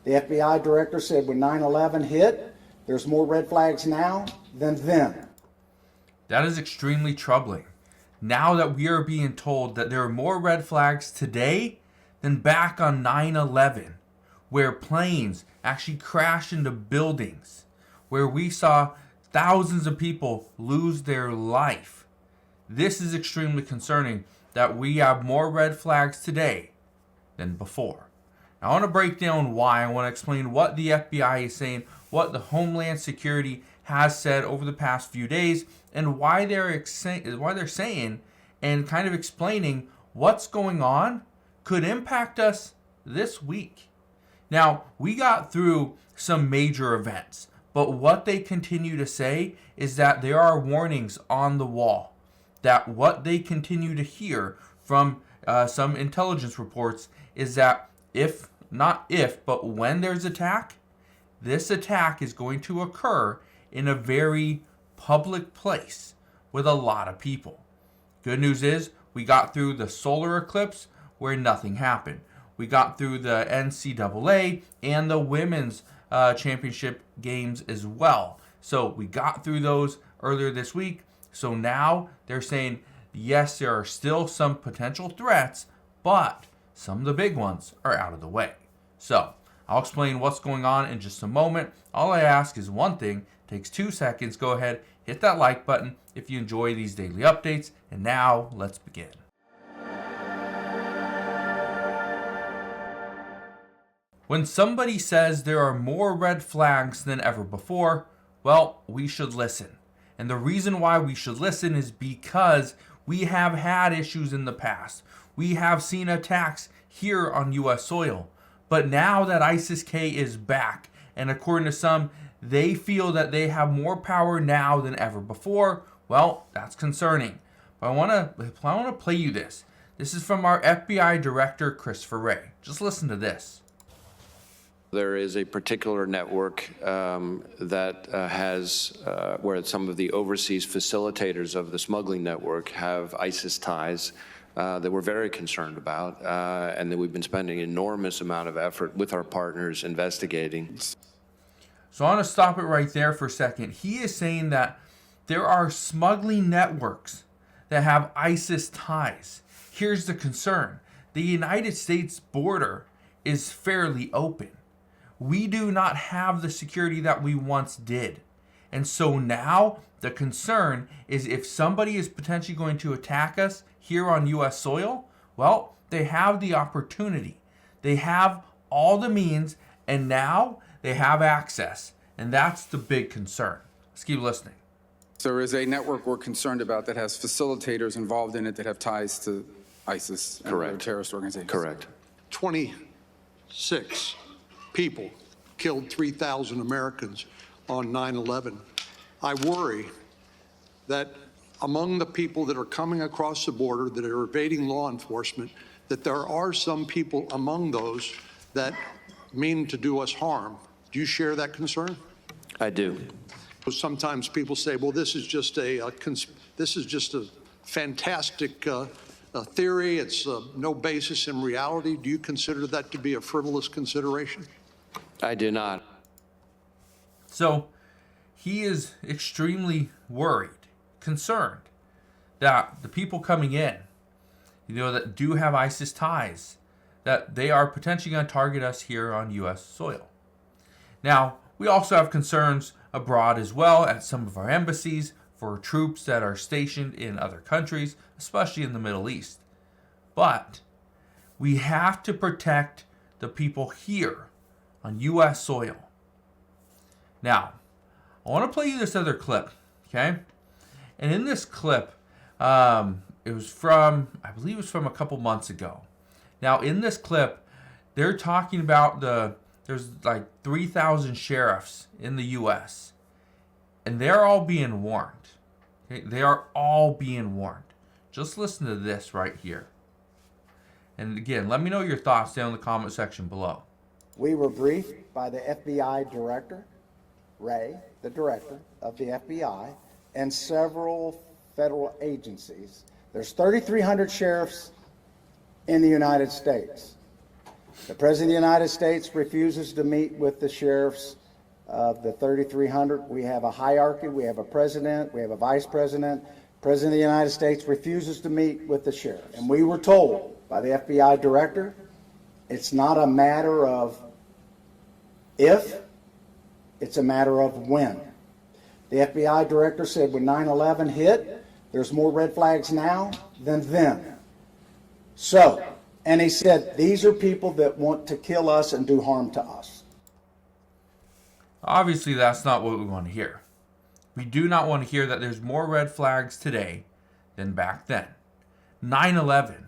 The FBI director said when 9/11 hit, there's more red flags now than then. That is extremely troubling. Now that we are being told that there are more red flags today than back on 9/11, where planes actually crashed into buildings, where we saw thousands of people lose their life. This is extremely concerning that we have more red flags today than before. Now, I want to break down why. I want to explain what the FBI is saying, what the Homeland Security has said over the past few days, and why they're saying and kind of explaining what's going on could impact us this week. Now, we got through some major events, but what they continue to say is that there are warnings on the wall, that what they continue to hear from some intelligence reports is that but when there's attack, this attack is going to occur in a very public place with a lot of people. Good news is we got through the solar eclipse where nothing happened. We got through the NCAA and the women's championship games as well. So we got through those earlier this week. So now they're saying, yes, there are still some potential threats, but some of the big ones are out of the way. So I'll explain what's going on in just a moment. All I ask is one thing. It takes 2 seconds. Go ahead, hit that like button if you enjoy these daily updates. And now let's begin. When somebody says there are more red flags than ever before, well, we should listen. And the reason why we should listen is because we have had issues in the past. We have seen attacks here on U.S. soil. But now that ISIS-K is back, and according to some, they feel that they have more power now than ever before, well, that's concerning. But I want to play you this. This is from our FBI Director, Christopher Wray. Just listen to this. There is a particular network that has, where some of the overseas facilitators of the smuggling network have ISIS ties that we're very concerned about, and that we've been spending an enormous amount of effort with our partners investigating. So I want to stop it right there for a second. He is saying that there are smuggling networks that have ISIS ties. Here's the concern. The United States border is fairly open. We do not have the security that we once did. And so now the concern is if somebody is potentially going to attack us here on U.S. soil, well, they have the opportunity. They have all the means, and now they have access. And that's the big concern. Let's keep listening. There is a network we're concerned about that has facilitators involved in it that have ties to ISIS and other terrorist organizations. Correct. 26 people killed 3,000 Americans on 9/11. I worry that among the people that are coming across the border that are evading law enforcement, that there are some people among those that mean to do us harm. Do you share that concern? I do. Sometimes people say, well, this is just a fantastic theory. It's no basis in reality. Do you consider that to be a frivolous consideration? I do not. So he is extremely worried, concerned that the people coming in, that do have ISIS ties, that they are potentially going to target us here on U.S. soil. Now, we also have concerns abroad as well at some of our embassies for troops that are stationed in other countries, especially in the Middle East. But we have to protect the people here on U.S. soil. Now, I want to play you this other clip, okay? And in this clip, it was from, I believe it was from a couple months ago. Now, in this clip, they're talking about there's like 3,000 sheriffs in the U.S., and they're all being warned. Okay? They are all being warned. Just listen to this right here. And again, let me know your thoughts down in the comment section below. We were briefed by the FBI director, Wray, the director of the FBI, and several federal agencies. There's 3,300 sheriffs in the United States. The President of the United States refuses to meet with the sheriffs of the 3,300. We have a hierarchy. We have a president. We have a vice president. President of the United States refuses to meet with the sheriffs. And we were told by the FBI director, it's not a matter of if, it's a matter of when. The FBI director said when 9/11 hit, there's more red flags now than then. So, and he said, these are people that want to kill us and do harm to us. Obviously, that's not what we want to hear. We do not want to hear that there's more red flags today than back then. 9/11,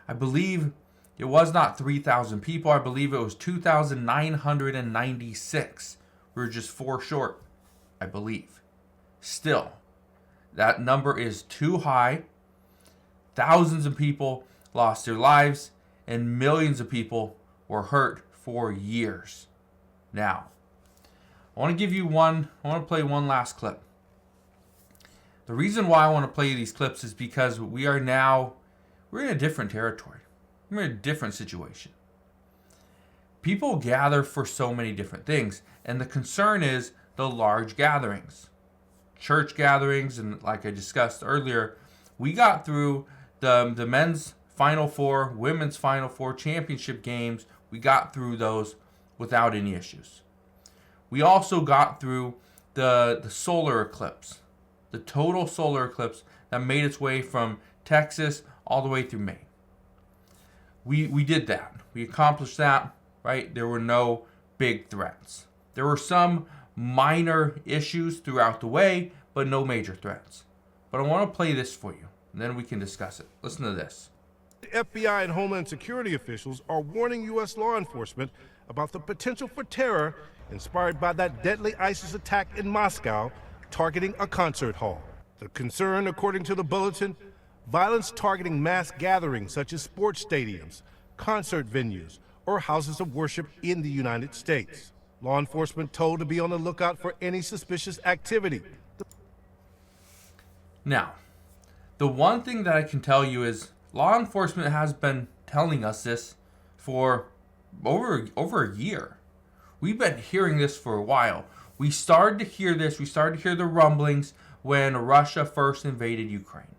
I believe it was not 3,000 people. I believe it was 2,996. We were just 4 short, I believe. Still, that number is too high. Thousands of people lost their lives, and millions of people were hurt for years. Now, I want to play one last clip. The reason why I want to play these clips is because we're in a different territory. We're in a different situation. People gather for so many different things, and the concern is the large gatherings. Church gatherings, and like I discussed earlier, we got through the men's Final Four, women's Final Four championship games. We got through those without any issues. We also got through the solar eclipse, the total solar eclipse that made its way from Texas all the way through Maine. We did that. We accomplished that, right? There were no big threats. There were some minor issues throughout the way, but no major threats. But I want to play this for you, and then we can discuss it. Listen to this. The FBI and Homeland Security officials are warning U.S. law enforcement about the potential for terror inspired by that deadly ISIS attack in Moscow targeting a concert hall. The concern, according to the bulletin, violence targeting mass gatherings such as sports stadiums, concert venues, or houses of worship in the United States. Law enforcement told to be on the lookout for any suspicious activity. Now, the one thing that I can tell you is law enforcement has been telling us this for over a year. We've been hearing this for a while. We started to hear this, we started to hear the rumblings when Russia first invaded Ukraine.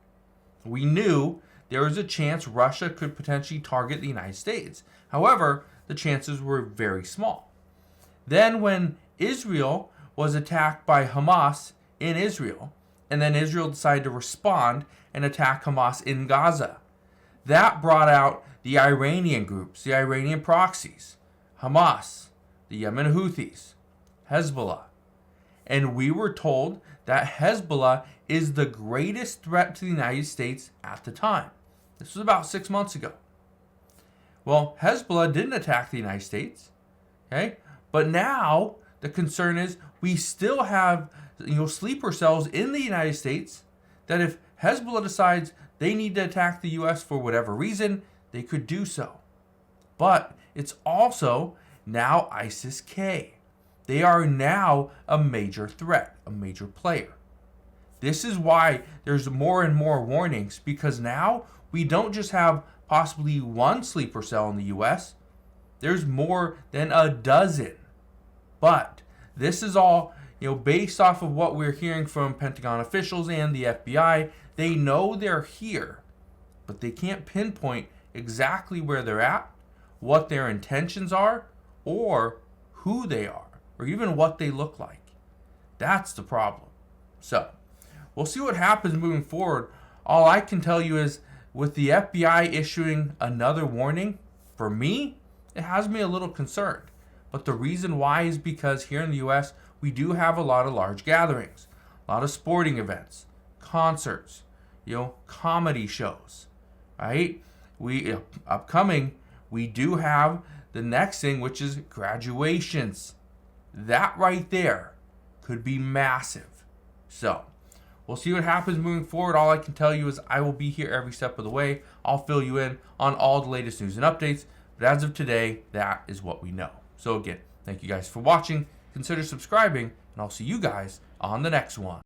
We knew there was a chance Russia could potentially target the United States. However, the chances were very small. Then when Israel was attacked by Hamas in Israel, and then Israel decided to respond and attack Hamas in Gaza, that brought out the Iranian groups, the Iranian proxies, Hamas, the Yemen Houthis, Hezbollah. And we were told that Hezbollah is the greatest threat to the United States at the time. This was about 6 months ago. Well, Hezbollah didn't attack the United States, okay? But now the concern is we still have sleeper cells in the United States that if Hezbollah decides they need to attack the U.S. for whatever reason, they could do so. But it's also now ISIS-K. They are now a major threat, a major player. This is why there's more and more warnings, because now we don't just have possibly one sleeper cell in the U.S. There's more than a dozen. But this is all based off of what we're hearing from Pentagon officials and the FBI. They know they're here, but they can't pinpoint exactly where they're at, what their intentions are, or who they are, or even what they look like. That's the problem. So, we'll see what happens moving forward. All I can tell you is with the FBI issuing another warning, for me, it has me a little concerned. But the reason why is because here in the U.S., we do have a lot of large gatherings, a lot of sporting events, concerts, comedy shows, right? Upcoming, we do have the next thing, which is graduations. That right there could be massive. So, we'll see what happens moving forward. All I can tell you is I will be here every step of the way. I'll fill you in on all the latest news and updates. But as of today, that is what we know. So again, thank you guys for watching. Consider subscribing, and I'll see you guys on the next one.